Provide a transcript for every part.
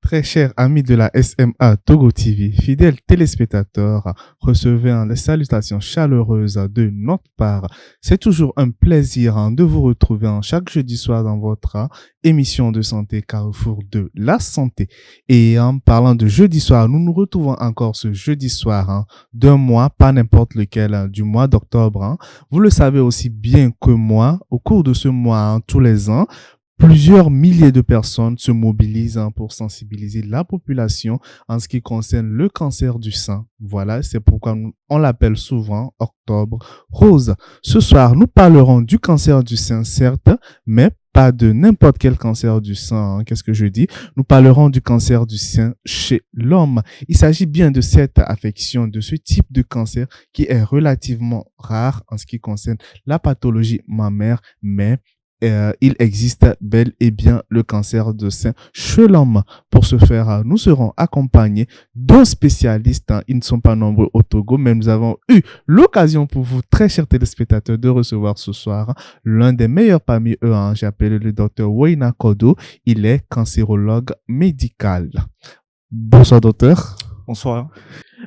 Très chers amis de la SMA Togo TV, fidèles téléspectateurs, recevez les salutations chaleureuses de notre part. C'est toujours un plaisir de vous retrouver chaque jeudi soir dans votre émission de santé Carrefour de la santé. Et en parlant de jeudi soir, nous nous retrouvons encore ce jeudi soir d'un mois, pas n'importe lequel, du mois d'octobre. Vous le savez aussi bien que moi, au cours de ce mois, tous les ans, plusieurs milliers de personnes se mobilisent pour sensibiliser la population en ce qui concerne le cancer du sein. Voilà, c'est pourquoi on l'appelle souvent Octobre Rose. Ce soir, nous parlerons du cancer du sein, certes, mais pas de n'importe quel cancer du sein. Qu'est-ce que je dis? Nous parlerons du cancer du sein chez l'homme. Il s'agit bien de cette affection, de ce type de cancer qui est relativement rare en ce qui concerne la pathologie mammaire, mais il existe bel et bien le cancer de sein chez l'homme. Pour ce faire, nous serons accompagnés d'un spécialiste. Ils ne sont pas nombreux au Togo, mais nous avons eu l'occasion pour vous, très chers téléspectateurs, de recevoir ce soir l'un des meilleurs parmi eux. J'ai appelé le docteur Wayna Kodo. Il est cancérologue médical. Bonsoir, docteur. Bonsoir.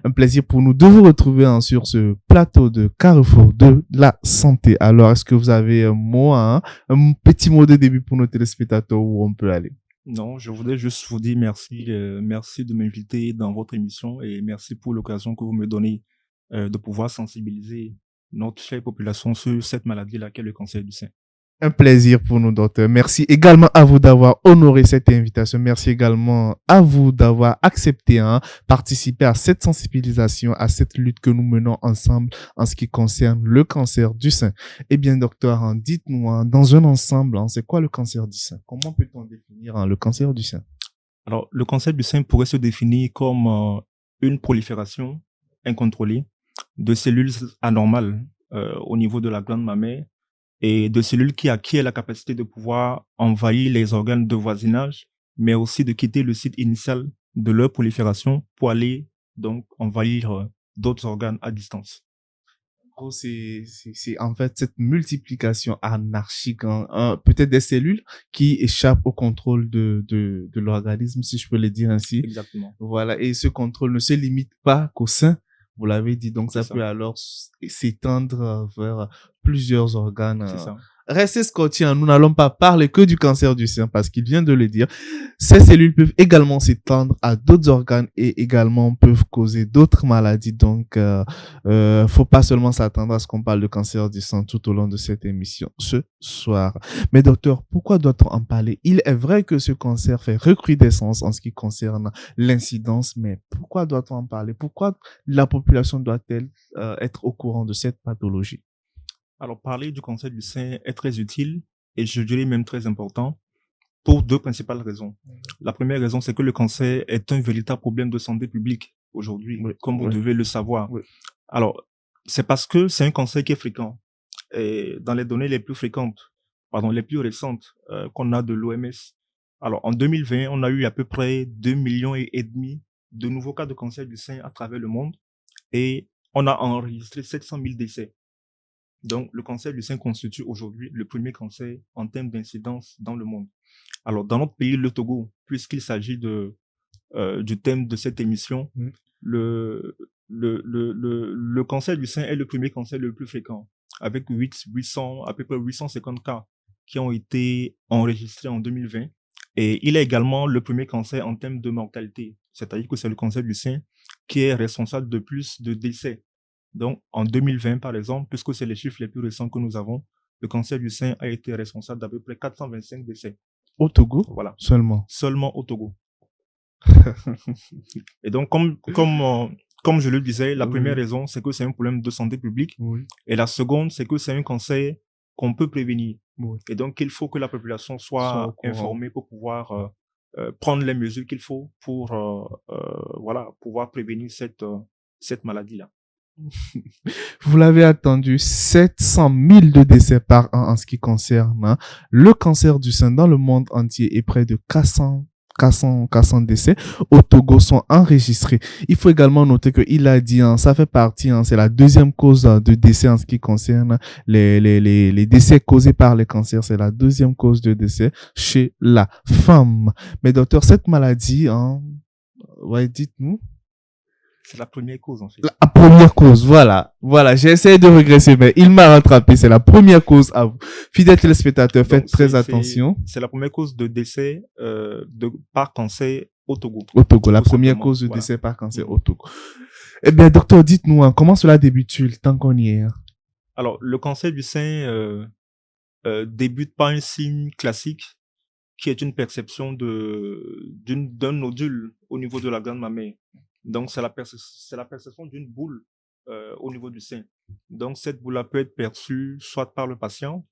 Un plaisir pour nous de vous retrouver sur ce plateau de Carrefour de la santé. Alors, est-ce que vous avez un mot, un petit mot de début pour nos téléspectateurs où on peut aller? Non, je voudrais juste vous dire merci. Merci de m'inviter dans votre émission et merci pour l'occasion que vous me donnez de pouvoir sensibiliser notre chère population sur cette maladie laquelle est le cancer du sein. Un plaisir pour nous, docteur. Merci également à vous d'avoir honoré cette invitation. Merci également à vous d'avoir accepté, participer à cette sensibilisation, à cette lutte que nous menons ensemble en ce qui concerne le cancer du sein. Eh bien, docteur, dites-nous, dans un ensemble, c'est quoi le cancer du sein? Comment peut-on définir le cancer du sein? Alors, le cancer du sein pourrait se définir comme une prolifération incontrôlée de cellules anormales au niveau de la glande mammaire et de cellules qui acquièrent la capacité de pouvoir envahir les organes de voisinage, mais aussi de quitter le site initial de leur prolifération pour aller donc envahir d'autres organes à distance. C'est en fait cette multiplication anarchique, peut-être des cellules qui échappent au contrôle de l'organisme, si je peux le dire ainsi. Exactement. Voilà, et ce contrôle ne se limite pas qu'au sein. Vous l'avez dit, donc ça peut alors s'étendre vers plusieurs organes. C'est ça. Restez scotché, nous n'allons pas parler que du cancer du sein parce qu'il vient de le dire. Ces cellules peuvent également s'étendre à d'autres organes et également peuvent causer d'autres maladies. Donc, faut pas seulement s'attendre à ce qu'on parle de cancer du sein tout au long de cette émission ce soir. Mais docteur, pourquoi doit-on en parler? Il est vrai que ce cancer fait recrudescence en ce qui concerne l'incidence, mais pourquoi doit-on en parler? Pourquoi la population doit-elle être au courant de cette pathologie? Alors, parler du cancer du sein est très utile et je dirais même très important pour deux principales raisons. La première raison, c'est que le cancer est un véritable problème de santé publique aujourd'hui, comme vous devez le savoir. Alors, c'est parce que c'est un cancer qui est fréquent. Et dans les données les plus les plus récentes qu'on a de l'OMS. Alors, en 2020, on a eu à peu près 2,5 millions de nouveaux cas de cancer du sein à travers le monde et on a enregistré 700 000 décès. Donc, le cancer du sein constitue aujourd'hui le premier cancer en termes d'incidence dans le monde. Alors, dans notre pays, le Togo, puisqu'il s'agit du thème de cette émission, le cancer du sein est le premier cancer le plus fréquent, avec à peu près 850 cas qui ont été enregistrés en 2020. Et il est également le premier cancer en termes de mortalité, c'est-à-dire que c'est le cancer du sein qui est responsable de plus de décès. Donc, en 2020, par exemple, puisque c'est les chiffres les plus récents que nous avons, le cancer du sein a été responsable d'à peu près 425 décès. Au Togo? Voilà. Seulement au Togo. Et donc, comme je le disais, la première raison, c'est que c'est un problème de santé publique. Et la seconde, c'est que c'est un cancer qu'on peut prévenir. Et donc, il faut que la population soit informée pour pouvoir prendre les mesures qu'il faut pour pouvoir prévenir cette maladie-là. Vous l'avez attendu, 700 000 de décès par an en ce qui concerne le cancer du sein dans le monde entier et près de 400 400 décès au Togo sont enregistrés. Il faut également noter que il a dit, hein, ça fait partie, hein, c'est la deuxième cause de décès en ce qui concerne les décès causés par les cancers. C'est la deuxième cause de décès chez la femme. Mais docteur, cette maladie, hein, ouais, dites-nous. C'est la première cause, en fait. La première cause, voilà. Voilà, j'ai essayé de régresser, mais il m'a rattrapé. C'est la première cause à vous. Fidèles téléspectateurs, faites très attention. C'est la première cause de décès par cancer au Togo. Au Togo, la première cause de décès par cancer au Togo. Eh bien, docteur, dites-nous, hein, comment cela débute-t-il tant qu'on y est? Alors, le cancer du sein débute par un signe classique qui est une perception d'un nodule au niveau de la glande mammaire. Donc, c'est la perception d'une boule au niveau du sein. Donc, cette boule-là peut être perçue soit par le patient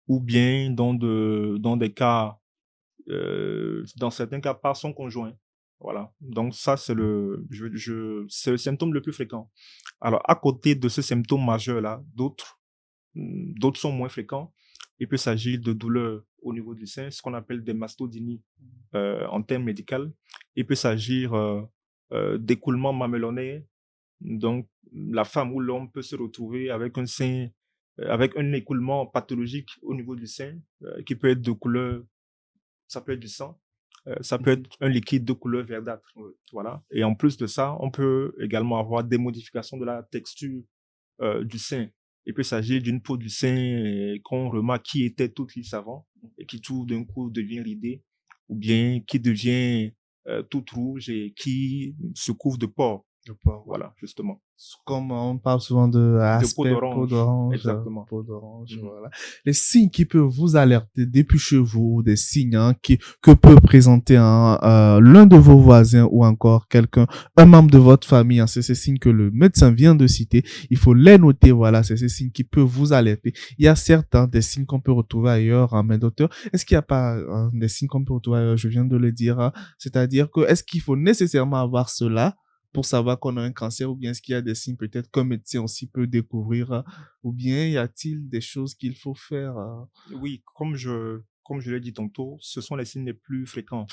ou bien dans des cas, dans certains cas, par son conjoint. Voilà. Donc, ça, c'est c'est le symptôme le plus fréquent. Alors, à côté de ce symptôme majeur-là, d'autres sont moins fréquents. Il peut s'agir de douleurs au niveau du sein, ce qu'on appelle des mastodinies en termes médicaux. Il peut s'agir d'écoulement mamelonnaire. Donc, la femme ou l'homme peut se retrouver avec un sein, avec un écoulement pathologique au niveau du sein, qui peut être de couleur, ça peut être du sang, ça peut être un liquide de couleur verdâtre. Voilà. Et en plus de ça, on peut également avoir des modifications de la texture du sein. Il peut s'agir d'une peau du sein qu'on remarque qui était toute lisse avant et qui tout d'un coup devient ridée, ou bien qui devient toute rouge et qui se couvre de pores. Voilà, justement. Comme on parle souvent de peau d'orange. Exactement. Peau d'orange, voilà. Les signes qui peuvent vous alerter depuis chez vous, des signes, hein, que peut présenter l'un de vos voisins ou encore quelqu'un, un membre de votre famille, hein, c'est ces signes que le médecin vient de citer. Il faut les noter, voilà, c'est ces signes qui peuvent vous alerter. Il y a certains des signes qu'on peut retrouver ailleurs, hein, mais docteur, est-ce qu'il n'y a pas des signes qu'on peut retrouver ailleurs? Je viens de le dire, hein, c'est-à-dire que est-ce qu'il faut nécessairement avoir cela pour savoir qu'on a un cancer, ou bien est-ce qu'il y a des signes peut-être qu'un médecin aussi peut découvrir, ou bien y a-t-il des choses qu'il faut faire? Oui, comme je l'ai dit tantôt, ce sont les signes les plus fréquents.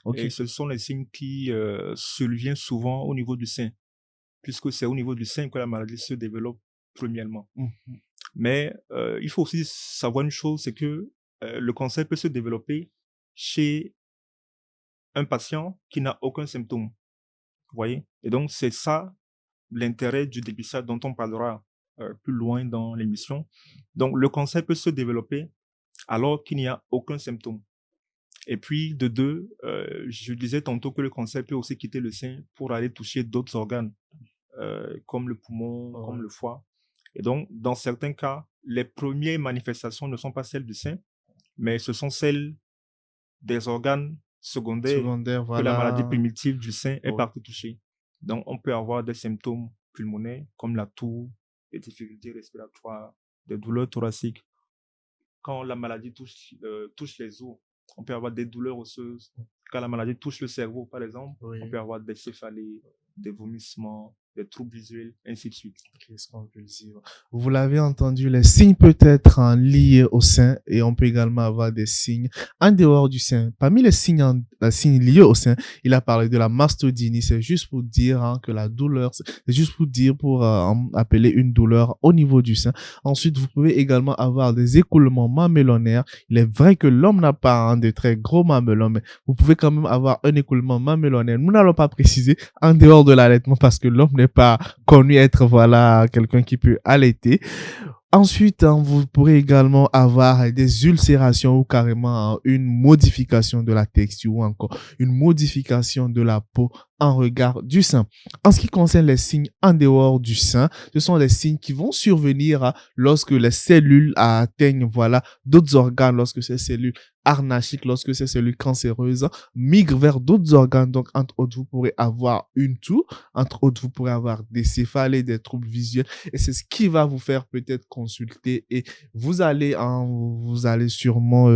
Okay. Et ce sont les signes qui surviennent souvent au niveau du sein, puisque c'est au niveau du sein que la maladie se développe premièrement. Mm-hmm. Mais il faut aussi savoir une chose, c'est que le cancer peut se développer chez un patient qui n'a aucun symptôme. Vous voyez? Et donc, c'est ça l'intérêt du dépistage dont on parlera plus loin dans l'émission. Donc, le cancer peut se développer alors qu'il n'y a aucun symptôme. Et puis, de deux, je disais tantôt que le cancer peut aussi quitter le sein pour aller toucher d'autres organes, comme le poumon, comme le foie. Et donc, dans certains cas, les premières manifestations ne sont pas celles du sein, mais ce sont celles des organes secondaires voilà. que la maladie primitive du sein est partie toucher. Donc, on peut avoir des symptômes pulmonaires comme la toux, des difficultés respiratoires, des douleurs thoraciques. Quand la maladie touche les os, on peut avoir des douleurs osseuses. Quand la maladie touche le cerveau, par exemple, on peut avoir des céphalées, des vomissements, des troubles visuels, ainsi de suite. Vous l'avez entendu, les signes peuvent être liés au sein et on peut également avoir des signes en dehors du sein. Parmi les signes liés au sein, il a parlé de la mastodynie. C'est juste pour dire que la douleur, c'est juste pour appeler une douleur au niveau du sein. Ensuite, vous pouvez également avoir des écoulements mamelonnaires. Il est vrai que l'homme n'a pas de très gros mamelons, mais vous pouvez quand même avoir un écoulement mamelonnaire. Nous n'allons pas préciser en dehors de l'allaitement parce que l'homme n'est pas connu être, voilà, quelqu'un qui peut allaiter. Ensuite, vous pourrez également avoir des ulcérations ou carrément une modification de la texture ou encore une modification de la peau en regard du sein. En ce qui concerne les signes en dehors du sein, ce sont les signes qui vont survenir lorsque les cellules atteignent, voilà, d'autres organes, lorsque ces cellules arnachiques, lorsque ces cellules cancéreuses migrent vers d'autres organes. Donc, entre autres, vous pourrez avoir une toux, entre autres, vous pourrez avoir des céphalées, des troubles visuels, et c'est ce qui va vous faire peut-être consulter et vous allez sûrement,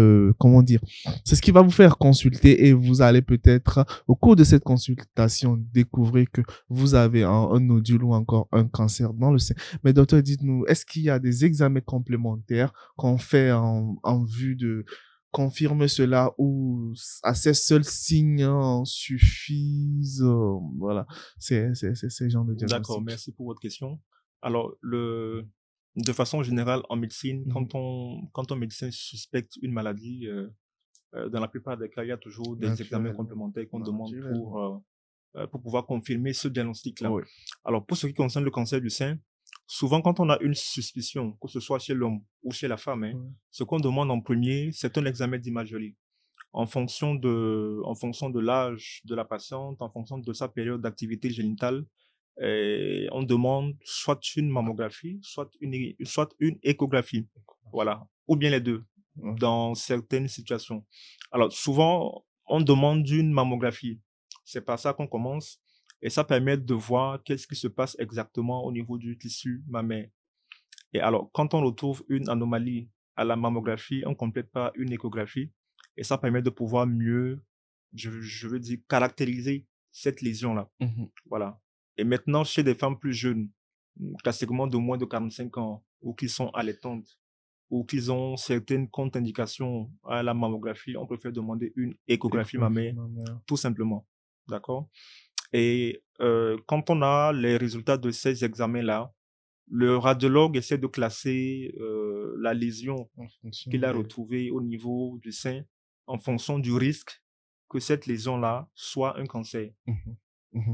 c'est ce qui va vous faire consulter et vous allez peut-être, au cours de cette consultation, découvrir que vous avez un nodule ou encore un cancer dans le sein. Mais docteur, dites-nous, est-ce qu'il y a des examens complémentaires qu'on fait en vue de confirmer cela ou ces seuls signes suffisent, voilà. C'est ce genre de diagnostic. D'accord, merci pour votre question. Alors, de façon générale, en médecine, quand un médecin suspecte une maladie, dans la plupart des cas, il y a toujours des examens complémentaires qu'on demande pour pouvoir confirmer ce diagnostic-là. Oui. Alors, pour ce qui concerne le cancer du sein, souvent, quand on a une suspicion, que ce soit chez l'homme ou chez la femme, ce qu'on demande en premier, c'est un examen d'imagerie. En fonction de l'âge de la patiente, en fonction de sa période d'activité génitale, on demande soit une mammographie, soit une échographie. Voilà. Ou bien les deux, dans certaines situations. Alors, souvent, on demande une mammographie. C'est par ça qu'on commence. Et ça permet de voir qu'est-ce qui se passe exactement au niveau du tissu mammaire. Et alors, quand on retrouve une anomalie à la mammographie, on complète par une échographie. Et ça permet de pouvoir mieux, je veux dire, caractériser cette lésion-là. Voilà. Et maintenant, chez des femmes plus jeunes, classiquement de moins de 45 ans, ou qui sont allaitantes, ou qui ont certaines contre-indications à la mammographie, on préfère demander une échographie mammaire, tout simplement. D'accord? Et quand on a les résultats de ces examens-là, le radiologue essaie de classer la lésion qu'il a retrouvée au niveau du sein en fonction du risque que cette lésion-là soit un cancer.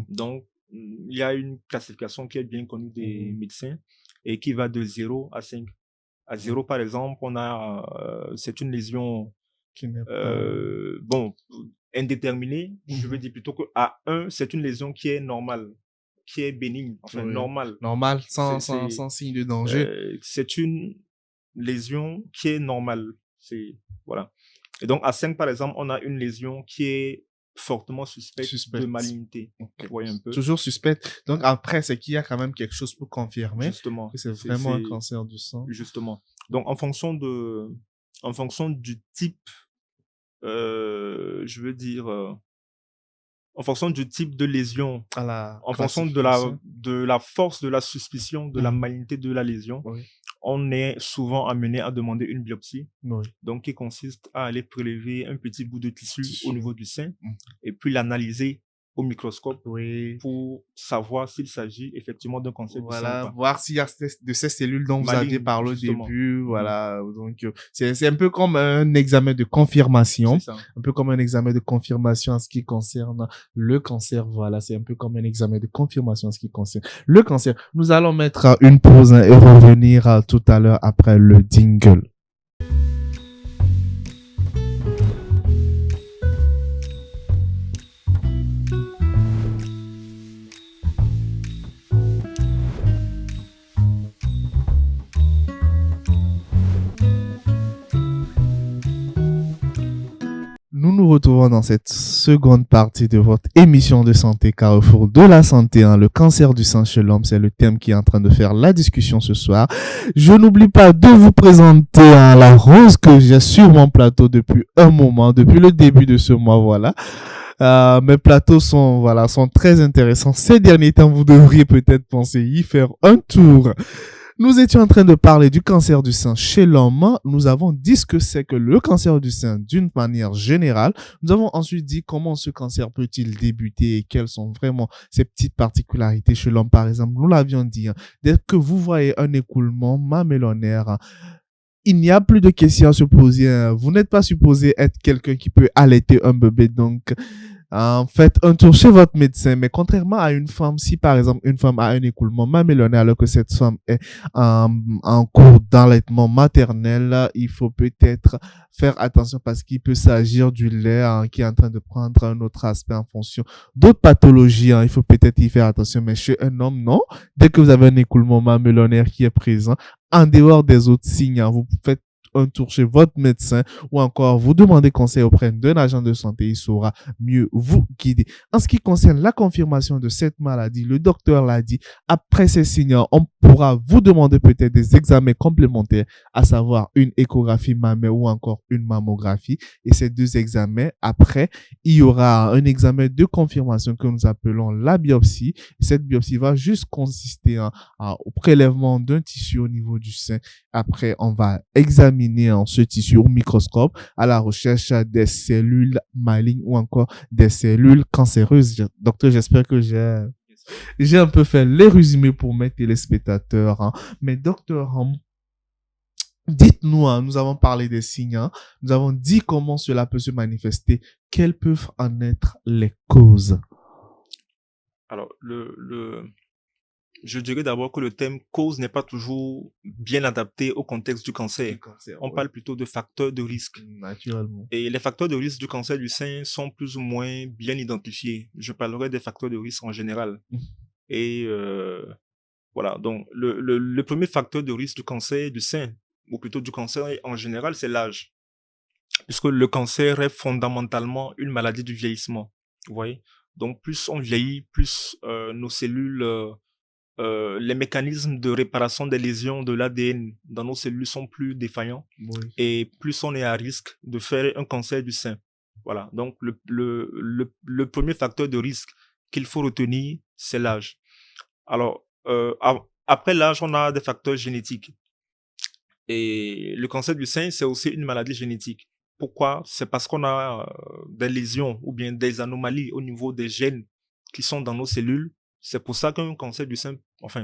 Donc, il y a une classification qui est bien connue des médecins et qui va de 0 à 5. À 0, par exemple, c'est une lésion qui n'est indéterminée. Je veux dire plutôt qu'à 1, c'est une lésion qui est normale, qui est bénigne, enfin normale. Normale, sans signe de danger. C'est une lésion qui est normale. Voilà. Et donc, à 5, par exemple, on a une lésion qui est fortement suspecte de malignité. Okay. Vous voyez un peu. Toujours suspecte. Donc après, c'est qu'il y a quand même quelque chose pour confirmer. Justement. Que c'est vraiment un cancer du sang. Justement. Donc en fonction du type, je veux dire, en fonction du type de lésion, en fonction de la force de la suspicion de la malignité de la lésion, on est souvent amené à demander une biopsie, donc qui consiste à aller prélever un petit bout de tissu au niveau du sein et puis l'analyser au microscope pour savoir s'il s'agit effectivement d'un cancer du sein. Voilà, voir s'il y a de ces cellules dont vous aviez parlé au début. Voilà, donc c'est un peu comme un examen de confirmation. Un peu comme un examen de confirmation en ce qui concerne le cancer. Voilà, c'est un peu comme un examen de confirmation en ce qui concerne le cancer. Nous allons mettre une pause et revenir tout à l'heure après le jingle. Nous nous retrouvons dans cette seconde partie de votre émission de santé Carrefour de la santé. Le cancer du sein chez l'homme, c'est le thème qui est en train de faire la discussion ce soir. Je n'oublie pas de vous présenter la Rose que j'ai sur mon plateau depuis un moment, depuis le début de ce mois, voilà. Mes plateaux sont très intéressants. Ces derniers temps, vous devriez peut-être penser y faire un tour. Nous étions en train de parler du cancer du sein chez l'homme. Nous avons dit ce que c'est que le cancer du sein d'une manière générale. Nous avons ensuite dit comment ce cancer peut-il débuter et quelles sont vraiment ses petites particularités chez l'homme. Par exemple, nous l'avions dit, dès que vous voyez un écoulement mammellonaire, il n'y a plus de questions à se poser. Vous n'êtes pas supposé être quelqu'un qui peut allaiter un bébé. Donc, faites un tour chez votre médecin. Mais contrairement à une femme, si par exemple une femme a un écoulement mammellonaire alors que cette femme est en cours d'allaitement maternel, il faut peut-être faire attention parce qu'il peut s'agir du lait qui est en train de prendre un autre aspect en fonction d'autres pathologies. Il faut peut-être y faire attention. Mais chez un homme, non. Dès que vous avez un écoulement mammellonaire qui est présent, en dehors des autres signes, vous faites un tour chez votre médecin ou encore vous demandez conseil auprès d'un agent de santé, il saura mieux vous guider. En ce qui concerne la confirmation de cette maladie, le docteur l'a dit, après ces signes, on pourra vous demander peut-être des examens complémentaires, à savoir une échographie mammaire ou encore une mammographie. Et ces deux examens, après, il y aura un examen de confirmation que nous appelons la biopsie. Et cette biopsie va juste consister au prélèvement d'un tissu au niveau du sein. Après, on va examiner examiner ce tissu au microscope à la recherche des cellules malignes ou encore des cellules cancéreuses. Docteur, j'espère que j'ai un peu fait les résumés pour mes téléspectateurs, hein. Mais docteur, dites-nous, hein, nous avons parlé des signes, hein, nous avons dit comment cela peut se manifester. Quelles peuvent en être les causes? Alors, je dirais d'abord que le terme cause n'est pas toujours bien adapté au contexte du cancer. On parle plutôt de facteurs de risque. Naturellement. Et les facteurs de risque du cancer du sein sont plus ou moins bien identifiés. Je parlerai des facteurs de risque en général. Et voilà, donc le premier facteur de risque du cancer du sein, ou plutôt du cancer en général, c'est l'âge. Puisque le cancer est fondamentalement une maladie du vieillissement. Vous voyez? Donc plus on vieillit, plus nos cellules... les mécanismes de réparation des lésions de l'ADN dans nos cellules sont plus défaillants, oui. Et plus on est à risque de faire un cancer du sein. Voilà, donc le premier facteur de risque qu'il faut retenir, c'est l'âge. Alors, après l'âge, on a des facteurs génétiques. Et le cancer du sein, c'est aussi une maladie génétique. Pourquoi? C'est parce qu'on a des lésions ou bien des anomalies au niveau des gènes qui sont dans nos cellules. C'est pour ça qu'un cancer du sein,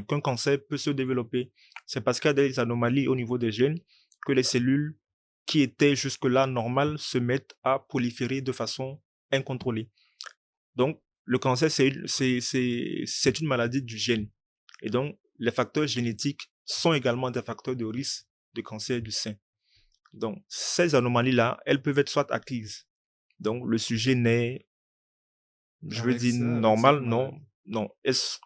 qu'un cancer peut se développer. C'est parce qu'il y a des anomalies au niveau des gènes que les cellules qui étaient jusque-là normales se mettent à proliférer de façon incontrôlée. Donc, le cancer, c'est une maladie du gène. Et donc, les facteurs génétiques sont également des facteurs de risque de cancer du sein. Donc, ces anomalies-là, elles peuvent être soit acquises. Donc, le sujet naît, je veux dire, normal, non. Non,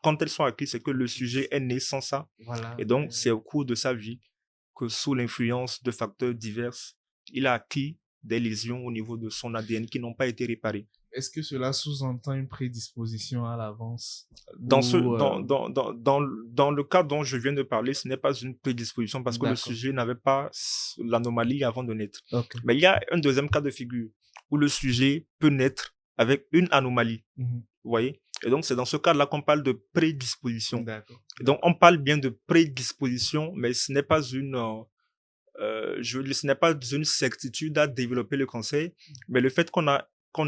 quand elles sont acquises, c'est que le sujet est né sans ça. Voilà. Et donc, c'est au cours de sa vie que, sous l'influence de facteurs divers, il a acquis des lésions au niveau de son ADN qui n'ont pas été réparées. Est-ce que cela sous-entend une prédisposition à l'avance? Dans le cas dont je viens de parler, ce n'est pas une prédisposition parce que le sujet n'avait pas l'anomalie avant de naître. Okay. Mais il y a un deuxième cas de figure où le sujet peut naître avec une anomalie. Vous voyez? Et donc, c'est dans ce cas-là qu'on parle de prédisposition. Et donc, on parle bien de prédisposition, mais ce n'est pas ce n'est pas une certitude à développer le cancer, mais le fait qu'on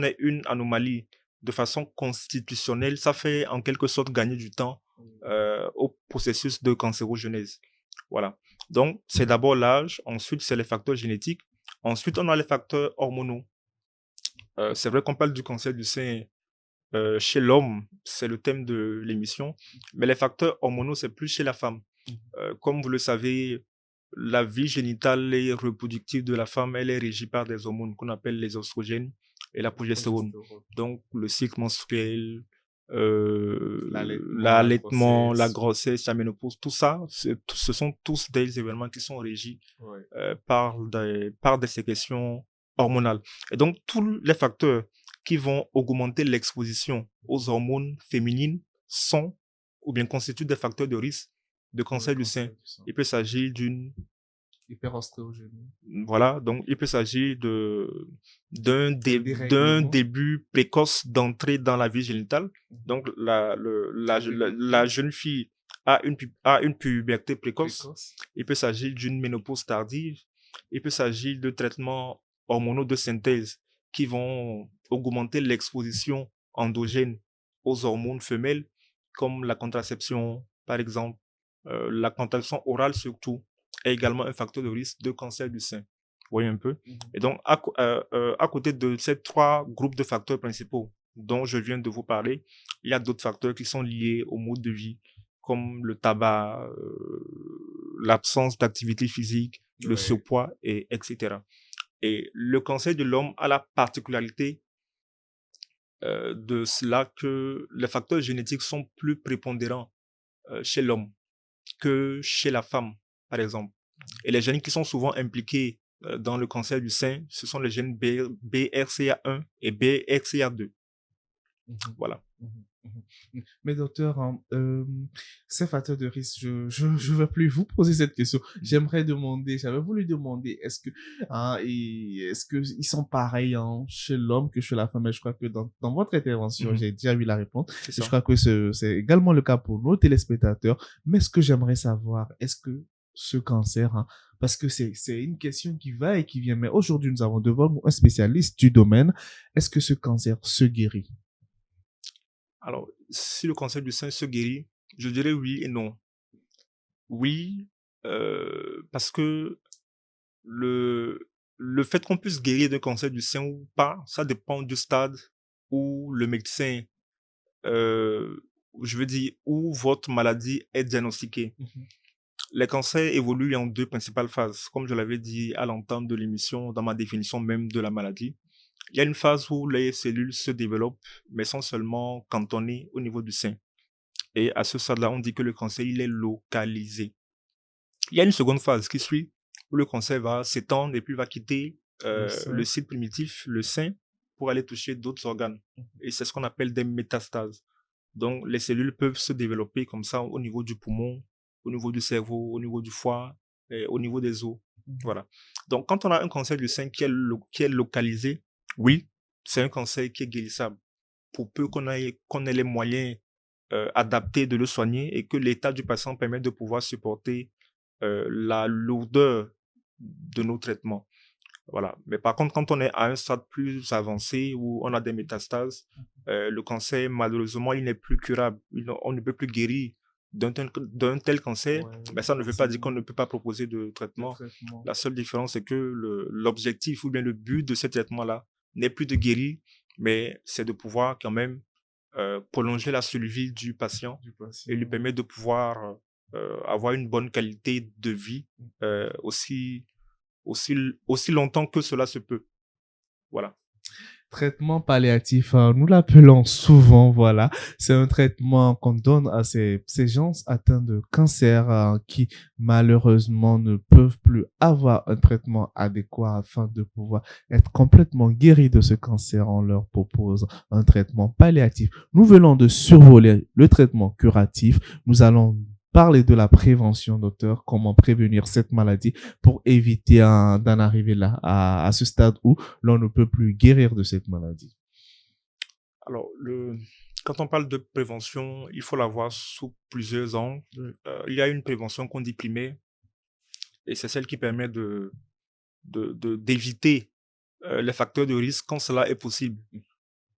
ait une anomalie de façon constitutionnelle, ça fait en quelque sorte gagner du temps au processus de cancérogenèse. Voilà. Donc, c'est d'abord l'âge, ensuite, c'est les facteurs génétiques, ensuite, on a les facteurs hormonaux. C'est vrai qu'on parle du cancer du sein chez l'homme, c'est le thème de l'émission, mais les facteurs hormonaux, c'est plus chez la femme. Comme vous le savez, la vie génitale et reproductive de la femme, elle est régie par des hormones qu'on appelle les oestrogènes et la progestérone. Donc, le cycle menstruel, l'allaitement, la grossesse, la ménopause, tout ça, ce sont tous des événements qui sont régis par des sécrétions hormonales. Et donc, tous les facteurs qui vont augmenter l'exposition aux hormones féminines sont ou bien constituent des facteurs de risque de cancer du sein. Il peut s'agir d'une hyperœstrogénie. Voilà, donc il peut s'agir d'un début précoce d'entrée dans la vie génitale. Donc la jeune fille a une puberté précoce. Il peut s'agir d'une ménopause tardive. Il peut s'agir de traitements hormonaux de synthèse qui vont augmenter l'exposition endogène aux hormones femelles, comme la contraception, par exemple, la contraception orale surtout, est également un facteur de risque de cancer du sein. Vous voyez un peu? Et donc, à côté de ces trois groupes de facteurs principaux dont je viens de vous parler, il y a d'autres facteurs qui sont liés au mode de vie, comme le tabac, l'absence d'activité physique, le surpoids, etc. Et le cancer de l'homme a la particularité de cela que les facteurs génétiques sont plus prépondérants chez l'homme que chez la femme, par exemple. Et les gènes qui sont souvent impliqués dans le cancer du sein, ce sont les gènes BRCA1 et BRCA2. Voilà. Mais docteur, ces facteurs de risque, je vais plus vous poser cette question. J'avais voulu demander, est-ce que ils sont pareils chez l'homme que chez la femme? Mais je crois que dans votre intervention, j'ai déjà eu la réponse. Je crois que c'est également le cas pour nos téléspectateurs. Mais ce que j'aimerais savoir, est-ce que ce cancer, hein, parce que c'est une question qui va et qui vient. Mais aujourd'hui, nous avons devant nous un spécialiste du domaine. Est-ce que ce cancer se guérit? Alors, si le cancer du sein se guérit, je dirais oui et non. Oui, parce que le le fait qu'on puisse guérir d'un cancer du sein ou pas, ça dépend du stade où le médecin, je veux dire, où votre maladie est diagnostiquée. Mhm. Les cancers évoluent en 2 principales phases, comme je l'avais dit à l'entame de l'émission, dans ma définition même de la maladie. Il y a une phase où les cellules se développent, mais sont seulement cantonnées au niveau du sein. Et à ce stade-là, on dit que le cancer, il est localisé. Il y a une seconde phase qui suit, où le cancer va s'étendre et puis va quitter Le le sein. site primitif, le sein, pour aller toucher d'autres organes. Et c'est ce qu'on appelle des métastases. Donc, les cellules peuvent se développer comme ça au niveau du poumon, au niveau du cerveau, au niveau du foie, et au niveau des os. Mhm. Voilà. Donc, quand on a un cancer du sein qui est localisé, oui, c'est un cancer qui est guérissable. Pour peu qu'on ait les moyens adaptés de le soigner et que l'état du patient permette de pouvoir supporter la lourdeur de nos traitements. Voilà. Mais par contre, quand on est à un stade plus avancé où on a des métastases, le cancer, malheureusement, il n'est plus curable. On ne peut plus guérir d'un tel cancer. Ouais, Mais ça ne veut pas dire qu'on facilement. ne peut pas proposer de Le traitement. traitement. La seule différence, c'est que l'objectif ou bien le but de ce traitement-là n'est plus de guérir, mais c'est de pouvoir quand même prolonger la survie du patient Du et lui patient. permettre de pouvoir avoir une bonne qualité de vie aussi aussi longtemps que cela se peut. Voilà. Traitement palliatif, nous l'appelons souvent, voilà. C'est un traitement qu'on donne à ces gens atteints de cancer qui malheureusement ne peuvent plus avoir un traitement adéquat afin de pouvoir être complètement guéris de ce cancer. On leur propose un traitement palliatif. Nous venons de survoler le traitement curatif. Nous allons parler de la prévention, docteur, comment prévenir cette maladie pour éviter d'en arriver là, à ce stade où l'on ne peut plus guérir de cette maladie. Alors, quand on parle de prévention, il faut la voir sous plusieurs angles. Oui. Il y a une prévention qu'on dit primaire, et c'est celle qui permet d'éviter les facteurs de risque quand cela est possible.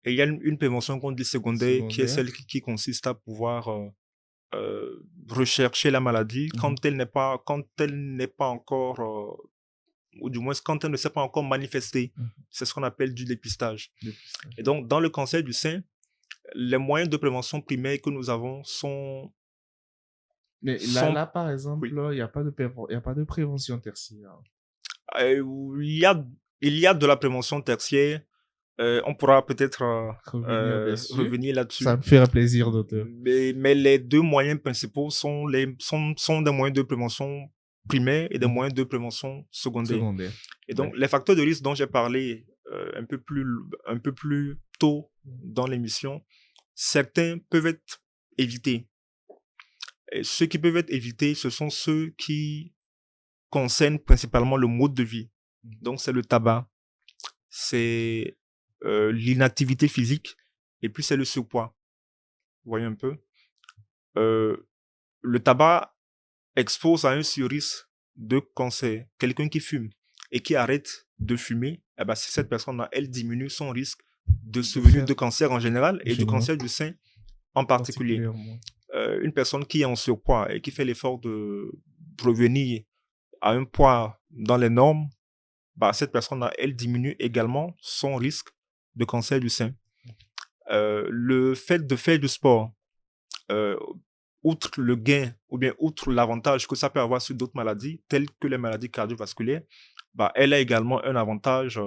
Et il y a une prévention qu'on dit secondaire, qui est Secondaire. celle qui consiste à pouvoir rechercher la maladie Mhm. quand elle n'est pas encore, ou du moins quand elle ne s'est pas encore manifestée. Mhm. C'est ce qu'on appelle du dépistage. Dépistage. Et donc, dans le cancer du sein, les moyens de prévention primaires que nous avons sont, Mais sont là, par exemple, oui, il n'y a pas de il y a pas de prévention tertiaire. il y a, il y a de la prévention tertiaire. On pourra peut-être Revenir dessus. revenir Ça là-dessus. me ferait plaisir, docteur. Mais les deux moyens principaux sont des moyens de prévention primaires et des Mhm. moyens de prévention secondaires. Secondaire. Et Oui. donc, les facteurs de risque dont j'ai parlé un peu plus tôt dans l'émission, certains peuvent être évités. Et ceux qui peuvent être évités, ce sont ceux qui concernent principalement le mode de vie. Donc, c'est le tabac, c'est l'inactivité physique et puis c'est le surpoids. Vous voyez un peu? Euh, le tabac expose à un surrisque de cancer. Quelqu'un qui fume et qui arrête de fumer, eh ben, cette personne-là, elle diminue son risque de De survenue faire de cancer en général et du général, cancer du sein en particulier. particulièrement. Une personne qui est en surpoids et qui fait l'effort de revenir à un poids dans les normes, bah, cette personne-là, elle diminue également son risque de cancer du sein. Le fait de faire du sport, euh, outre le gain ou bien outre l'avantage que ça peut avoir sur d'autres maladies, telles que les maladies cardiovasculaires, bah, elle a également un avantage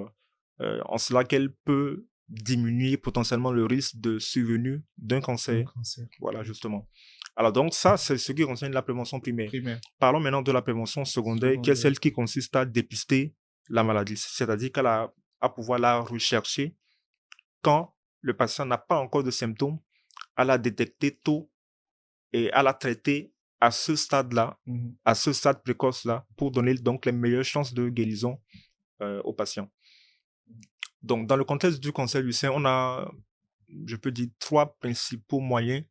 en cela qu'elle peut diminuer potentiellement le risque de survenue d'un Un cancer. cancer. Voilà, justement. Alors, donc, ça, c'est ce qui concerne la prévention primaire. Primaire. Parlons maintenant de la prévention secondaire, qui est Secondaire. celle qui consiste à dépister la maladie, c'est-à-dire à pouvoir la rechercher quand le patient n'a pas encore de symptômes, à la détecter tôt et à la traiter à ce stade-là, Mhm. à ce stade précoce-là, pour donner donc les meilleures chances de guérison aux patients. Donc, dans le contexte du cancer du sein, on a, je peux dire, trois principaux moyens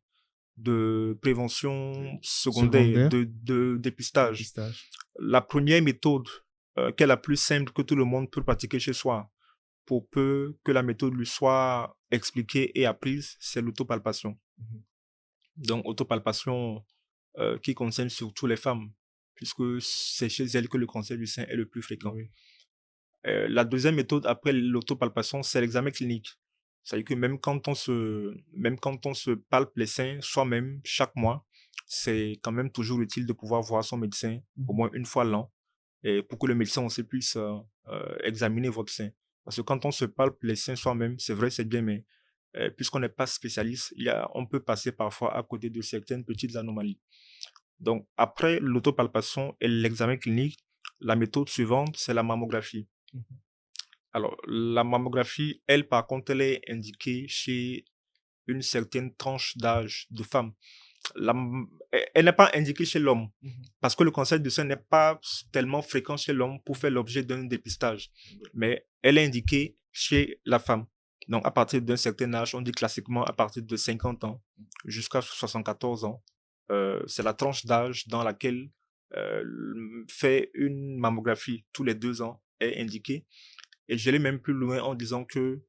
de prévention secondaire, de dépistage. La première méthode, qui est la plus simple que tout le monde peut pratiquer chez soi, pour peu que la méthode lui soit expliquée et apprise, c'est l'autopalpation. Donc, autopalpation qui concerne surtout les femmes, puisque c'est chez elles que le cancer du sein est le plus fréquent. Oui. La deuxième méthode après l'autopalpation, c'est l'examen clinique. C'est-à-dire que même quand on se palpe les seins soi-même chaque mois, c'est quand même toujours utile de pouvoir voir son médecin au moins une fois l'an, et pour que le médecin aussi puisse examiner votre sein. Parce que quand on se palpe les seins soi-même, c'est vrai, c'est bien, mais puisqu'on n'est pas spécialiste, on peut passer parfois à côté de certaines petites anomalies. Donc, après l'autopalpation et l'examen clinique, la méthode suivante, c'est la mammographie. Alors, la mammographie, elle, par contre, elle est indiquée chez une certaine tranche d'âge de femmes. Elle n'est pas indiquée chez l'homme, parce que le cancer du sein n'est pas tellement fréquent chez l'homme pour faire l'objet d'un dépistage. Mais elle est indiquée chez la femme. Donc, à partir d'un certain âge, on dit classiquement à partir de 50 ans jusqu'à 74 ans, c'est la tranche d'âge dans laquelle faire une mammographie tous les 2 ans est indiquée. Et j'allais même plus loin en disant que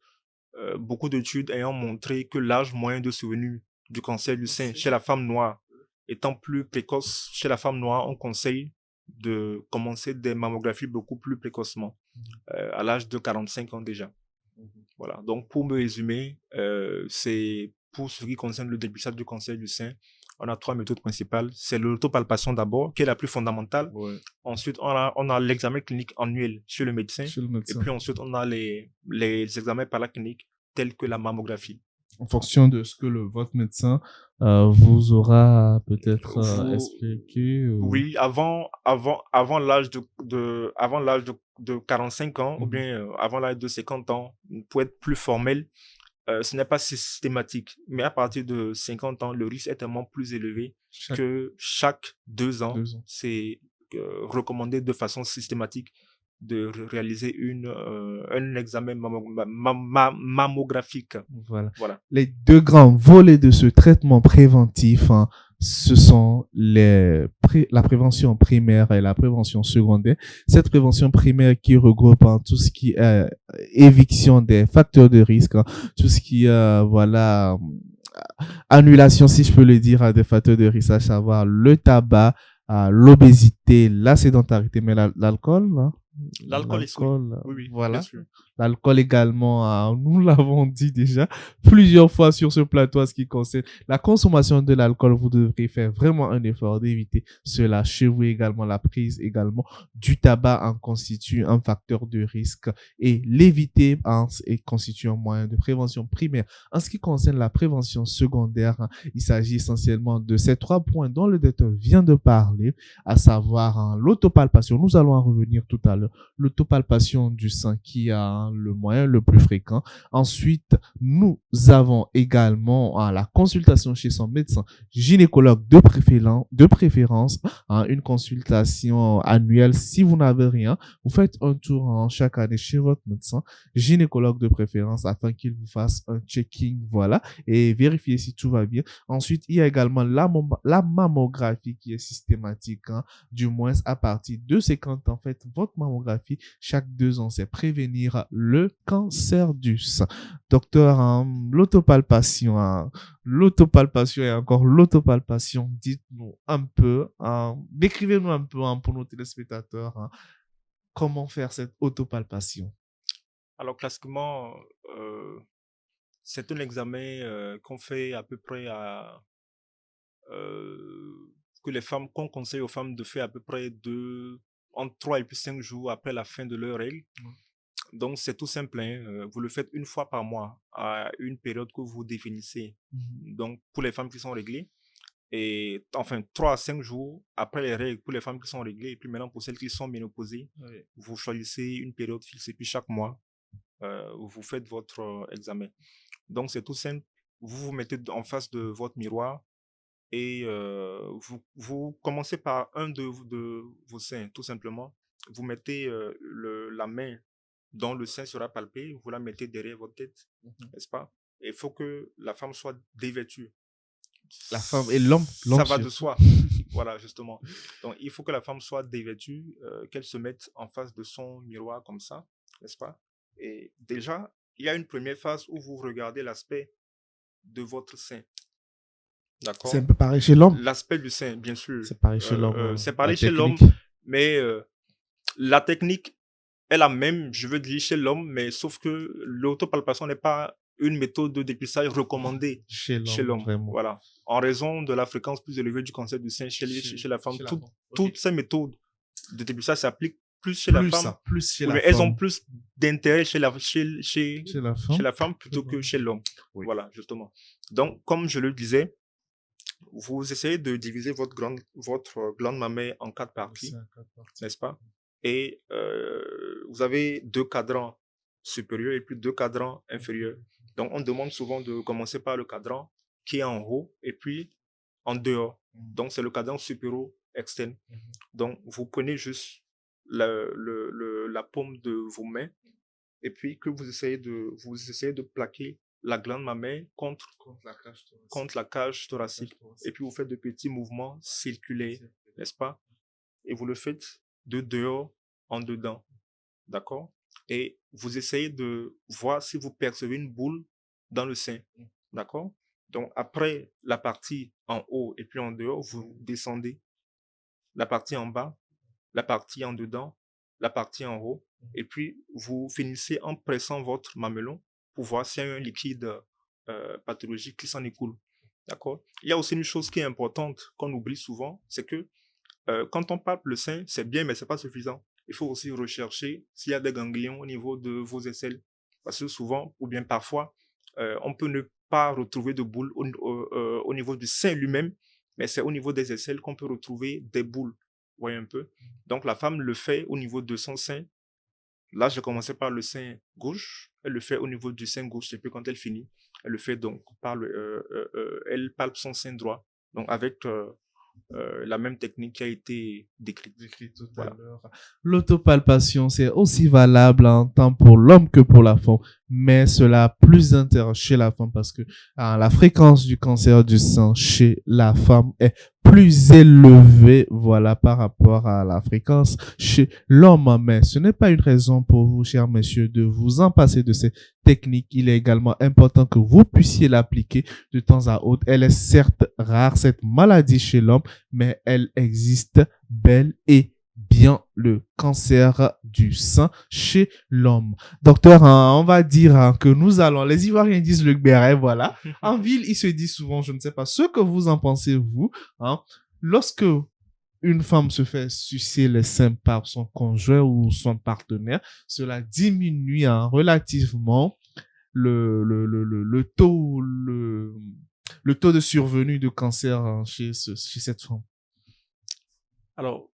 beaucoup d'études ayant montré que l'âge moyen de survenue du cancer du sein chez la femme noire étant plus précoce, chez la femme noire, on conseille de commencer des mammographies beaucoup plus précocement, à l'âge de 45 ans déjà. Voilà. Donc, pour me résumer, c'est pour ce qui concerne le dépistage du cancer du sein, on a 3 méthodes principales. C'est l'autopalpation d'abord, qui est la plus fondamentale. Ouais. Ensuite, on a l'examen clinique annuel chez le médecin. Et puis ensuite, on a les examens par la clinique, tels que la mammographie. En fonction de ce que votre médecin vous aura peut-être expliqué. Oui, avant l'âge de 45 ans, ou bien avant l'âge de 50 ans, pour être plus formel, ce n'est pas systématique. Mais à partir de 50 ans, le risque est tellement plus élevé que chaque 2 ans, c'est recommandé de façon systématique de réaliser un examen mammographique. Voilà. Les 2 grands volets de ce traitement préventif, ce sont la prévention primaire et la prévention secondaire. Cette prévention primaire qui regroupe tout ce qui est éviction des facteurs de risque, tout ce qui est annulation, si je peux le dire, des facteurs de risque, à savoir le tabac, l'obésité, la sédentarité, mais l'alcool, L'alcool est oui, voilà. L'alcool également, nous l'avons dit déjà plusieurs fois sur ce plateau, ce qui concerne la consommation de l'alcool, vous devrez faire vraiment un effort d'éviter cela. Chez vous également, la prise également du tabac en constitue un facteur de risque et l'éviter constitue un moyen de prévention primaire. En ce qui concerne la prévention secondaire, il s'agit essentiellement de ces 3 points dont le docteur vient de parler, à savoir l'autopalpation. Nous allons en revenir tout à l'heure. L'autopalpation du sein qui a le moyen le plus fréquent. Ensuite, nous avons également la consultation chez son médecin gynécologue de préférence, une consultation annuelle. Si vous n'avez rien, vous faites un tour chaque année chez votre médecin gynécologue de préférence afin qu'il vous fasse un checking, voilà, et vérifier si tout va bien. Ensuite, il y a également la mammographie qui est systématique, du moins à partir de 50 ans. Faites votre mammographie chaque 2 ans, c'est prévenir le cancer du sein. Docteur, l'autopalpation et encore l'autopalpation, dites-nous un peu, décrivez-nous un peu pour nos téléspectateurs, comment faire cette autopalpation. Alors, classiquement, c'est un examen qu'on fait à peu près qu'on conseille aux femmes de faire à peu près entre 3 et puis 5 jours après la fin de leur règle. Donc, c'est tout simple. Vous le faites une fois par mois à une période que vous définissez. Donc, pour les femmes qui sont réglées, et enfin 3 à 5 jours après les règles pour les femmes qui sont réglées. Et puis maintenant, pour celles qui sont ménopausées, vous choisissez une période fixe et puis chaque mois, vous faites votre examen. Donc, c'est tout simple. Vous vous mettez en face de votre miroir et vous commencez par un de vos seins, tout simplement. Vous mettez la main dont le sein sera palpé, vous la mettez derrière votre tête, n'est-ce pas? Et il faut que la femme soit dévêtue. La femme et l'homme. Ça va de soi. Voilà, justement. Donc, il faut que la femme soit dévêtue, qu'elle se mette en face de son miroir comme ça, n'est-ce pas? Et déjà, il y a une première phase où vous regardez l'aspect de votre sein. C'est un D'accord? peu pareil chez l'homme. L'aspect du sein, bien sûr. C'est pareil chez l'homme. C'est La pareil chez l'homme, technique. mais la technique est la même, je veux dire, chez l'homme, mais sauf que l'autopalpation n'est pas une méthode de dépistage recommandée Chez chez l'homme, l'homme. vraiment. Voilà. En raison de la fréquence plus élevée du cancer du sein chez la femme, Chez la femme. toutes ces méthodes de dépistage s'appliquent plus chez la femme, Plus chez ou la bien femme. elles ont plus d'intérêt chez la femme plutôt que chez l'homme. Oui. Voilà, justement. Donc, comme je le disais, vous essayez de diviser votre glande mammaire en 4 parties, n'est-ce pas? Et vous avez 2 cadrans supérieurs et puis 2 cadrans inférieurs. Donc, on demande souvent de commencer par le cadran qui est en haut et puis en dehors. Donc, c'est le cadran supérieur externe. Donc, vous prenez juste la paume de vos mains et puis que vous essayez de plaquer la glande mammaire contre la cage thoracique. Et puis, vous faites de petits mouvements circulaires, n'est-ce pas? Et vous le faites de dehors en dedans. D'accord? Et vous essayez de voir si vous percevez une boule dans le sein. D'accord? Donc, après la partie en haut et puis en dehors, vous descendez la partie en bas, la partie en dedans, la partie en haut. Et puis, vous finissez en pressant votre mamelon pour voir s'il y a un liquide pathologique qui s'en écoule. D'accord? Il y a aussi une chose qui est importante qu'on oublie souvent, c'est que quand on palpe le sein, c'est bien, mais ce n'est pas suffisant. Il faut aussi rechercher s'il y a des ganglions au niveau de vos aisselles. Parce que souvent, ou bien parfois, on peut ne pas retrouver de boules au niveau du sein lui-même, mais c'est au niveau des aisselles qu'on peut retrouver des boules. Vous voyez un peu? Donc, la femme le fait au niveau de son sein. Là, j'ai commencé par le sein gauche. Elle le fait au niveau du sein gauche. Et puis, quand elle finit, elle le fait donc elle palpe son sein droit. Donc, avec la même technique qui a été décrite tout voilà. à l'heure. L'autopalpation, c'est aussi valable tant pour l'homme que pour la femme, mais cela a plus d'intérêt chez la femme parce que la fréquence du cancer du sein chez la femme est plus élevée, voilà, par rapport à la fréquence chez l'homme. Mais ce n'est pas une raison pour vous, chers messieurs, de vous en passer de ces techniques. Il est également important que vous puissiez l'appliquer de temps à autre. Elle est certes rare, cette maladie chez l'homme, mais elle existe bel et bien, le cancer du sein chez l'homme. Docteur, on va dire que nous allons, les Ivoiriens disent le béret, voilà. En ville, ils se disent souvent, je ne sais pas ce que vous en pensez, vous, lorsque une femme se fait sucer les seins par son conjoint ou son partenaire, cela diminue relativement le taux de survenue de cancer chez cette femme. Alors,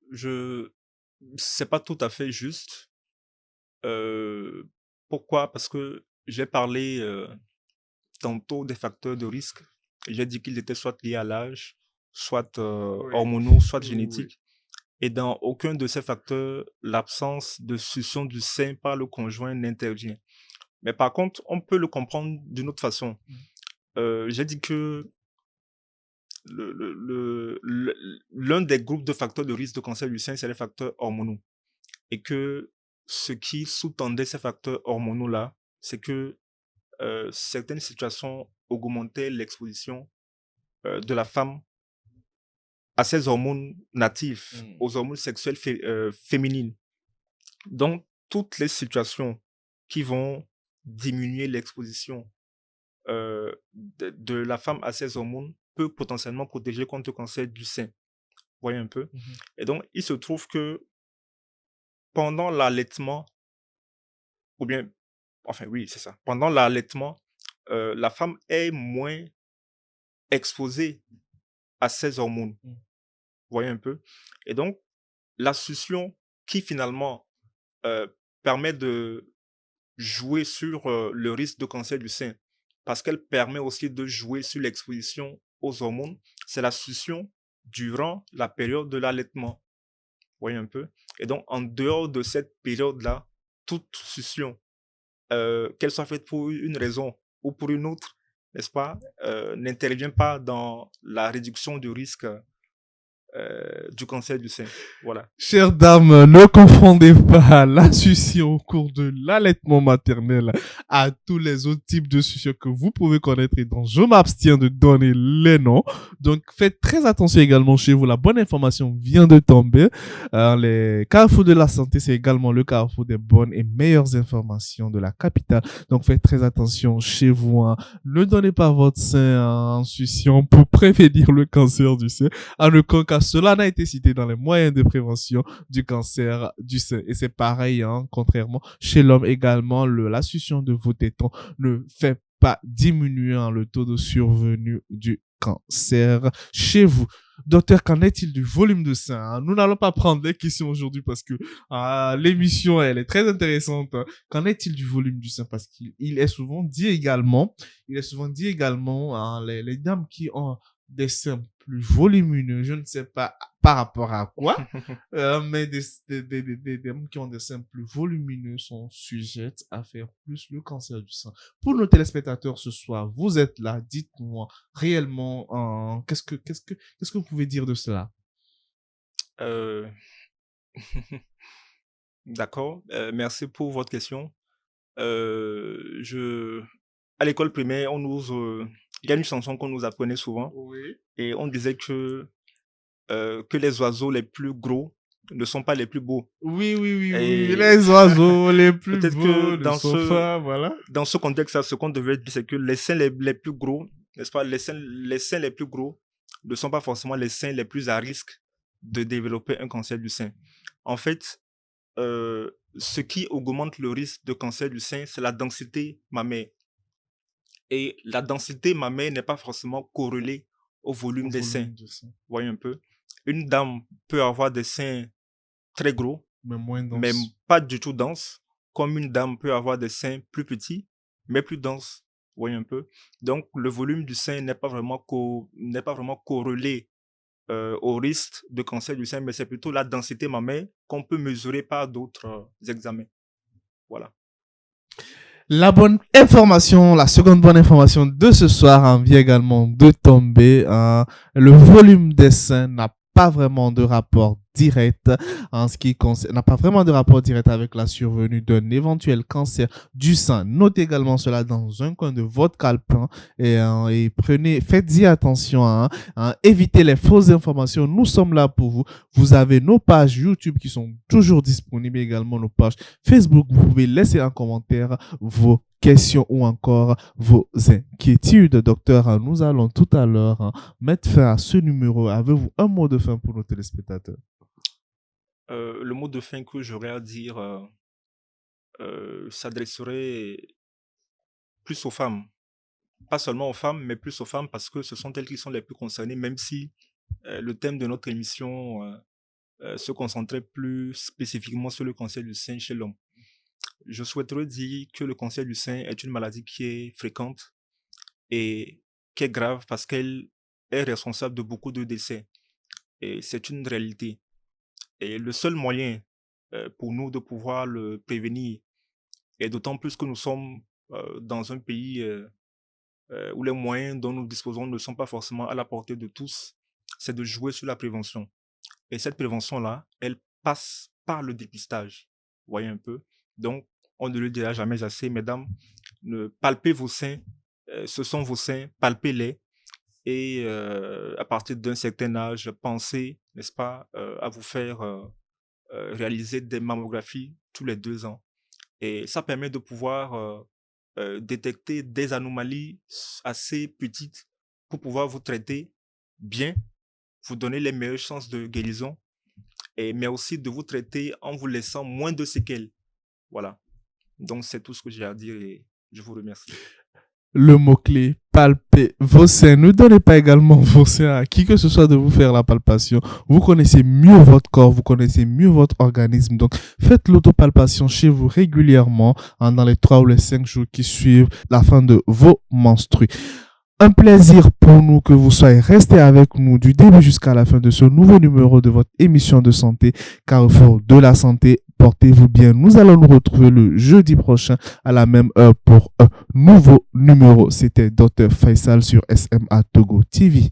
c'est pas tout à fait juste. Pourquoi? Parce que j'ai parlé tantôt des facteurs de risque. J'ai dit qu'ils étaient soit liés à l'âge, soit hormonaux, soit génétiques. Et dans aucun de ces facteurs, l'absence de succion du sein par le conjoint n'intervient. Mais par contre, on peut le comprendre d'une autre façon. J'ai dit que l'un des groupes de facteurs de risque de cancer du sein, c'est les facteurs hormonaux. Et que ce qui sous-tendait ces facteurs hormonaux-là, c'est que certaines situations augmentaient l'exposition de la femme à ces hormones natives, aux hormones sexuelles féminines. Donc, toutes les situations qui vont diminuer l'exposition de la femme à ces hormones peut potentiellement protéger contre le cancer du sein. Vous voyez un peu? Et donc, il se trouve que pendant l'allaitement, ou bien, enfin oui, c'est ça, pendant l'allaitement, la femme est moins exposée à ces hormones. Vous voyez un peu? Et donc, la succion qui finalement permet de jouer sur le risque de cancer du sein, parce qu'elle permet aussi de jouer sur l'exposition aux hormones, c'est la succion durant la période de l'allaitement. Vous voyez un peu? Et donc, en dehors de cette période-là, toute succion, qu'elle soit faite pour une raison ou pour une autre, n'est-ce pas, n'intervient pas dans la réduction du risque du cancer du sein. Voilà. Chères dames, ne confondez pas la succion au cours de l'allaitement maternel à tous les autres types de succion que vous pouvez connaître et dont je m'abstiens de donner les noms. Donc, faites très attention également chez vous. La bonne information vient de tomber. Les carrefours de la santé, c'est également le carrefour des bonnes et meilleures informations de la capitale. Donc, faites très attention chez vous. Hein. Ne donnez pas votre sein en succion pour prévenir le cancer du sein. En aucun cas, cela n'a été cité dans les moyens de prévention du cancer du sein. Et c'est pareil, hein, contrairement chez l'homme également, la succion de vos tétons ne fait pas diminuer le taux de survenue du cancer chez vous. Docteur, qu'en est-il du volume de sein? Hein? Nous n'allons pas prendre les questions aujourd'hui parce que l'émission, elle est très intéressante. Hein. Qu'en est-il du volume du sein? Parce qu'il est souvent dit également, hein, les dames qui ont des seins plus volumineux, je ne sais pas par rapport à quoi, mais des dames qui ont des seins plus volumineux sont sujettes à faire plus le cancer du sein. Pour nos téléspectateurs ce soir, vous êtes là, dites-moi réellement, qu'est-ce que vous pouvez dire de cela? D'accord, merci pour votre question. À l'école primaire, il y a une chanson qu'on nous apprenait souvent. Oui. Et on disait que les oiseaux les plus gros ne sont pas les plus beaux. Oui, les oiseaux les plus peut-être beaux que dans voilà. Dans ce contexte-là, ce qu'on devait dire, c'est que les seins les plus gros, n'est-ce pas, les seins les plus gros ne sont pas forcément les seins les plus à risque de développer un cancer du sein. En fait, ce qui augmente le risque de cancer du sein, c'est la densité mammaire. Et la densité mammaire n'est pas forcément corrélée au volume des seins. Vous voyez un peu. Une dame peut avoir des seins très gros, mais moins denses, mais pas du tout denses, comme une dame peut avoir des seins plus petits, mais plus denses. Vous voyez un peu. Donc, le volume du sein n'est pas vraiment corrélé au risque de cancer du sein, mais c'est plutôt la densité mammaire qu'on peut mesurer par d'autres examens. Voilà. La seconde bonne information de ce soir vient également de tomber. Le volume des seins n'a pas vraiment de rapport direct n'a pas vraiment de rapport direct avec la survenue d'un éventuel cancer du sein. Notez également cela dans un coin de votre calepin et faites-y attention. Évitez les fausses informations. Nous sommes là pour vous. Vous avez nos pages YouTube qui sont toujours disponibles, également nos pages Facebook. Vous pouvez laisser en commentaire vos questions ou encore vos inquiétudes. Docteur, nous allons tout à l'heure mettre fin à ce numéro. Avez-vous un mot de fin pour nos téléspectateurs? Le mot de fin que j'aurais à dire s'adresserait plus aux femmes. Pas seulement aux femmes, mais plus aux femmes parce que ce sont elles qui sont les plus concernées, même si le thème de notre émission se concentrait plus spécifiquement sur le cancer du sein chez l'homme. Je souhaiterais dire que le cancer du sein est une maladie qui est fréquente et qui est grave parce qu'elle est responsable de beaucoup de décès. Et c'est une réalité. Et le seul moyen pour nous de pouvoir le prévenir, et d'autant plus que nous sommes dans un pays où les moyens dont nous disposons ne sont pas forcément à la portée de tous, c'est de jouer sur la prévention. Et cette prévention-là, elle passe par le dépistage. Vous voyez un peu? Donc, on ne le dira jamais assez, mesdames, palpez vos seins, ce sont vos seins, palpez-les. Et à partir d'un certain âge, pensez, n'est-ce pas, à vous faire réaliser des mammographies tous les 2 ans. Et ça permet de pouvoir détecter des anomalies assez petites pour pouvoir vous traiter bien, vous donner les meilleures chances de guérison, mais aussi de vous traiter en vous laissant moins de séquelles. Voilà. Donc, c'est tout ce que j'ai à dire et je vous remercie. Le mot-clé, palper vos seins. Ne donnez pas également vos seins à qui que ce soit de vous faire la palpation. Vous connaissez mieux votre corps, vous connaissez mieux votre organisme. Donc, faites l'autopalpation chez vous régulièrement dans les 3 ou les 5 jours qui suivent la fin de vos menstrues. Un plaisir pour nous que vous soyez restés avec nous du début jusqu'à la fin de ce nouveau numéro de votre émission de santé, Carrefour de la santé. Portez-vous bien. Nous allons nous retrouver le jeudi prochain à la même heure pour un nouveau numéro. C'était Dr Faisal sur SMA Togo TV.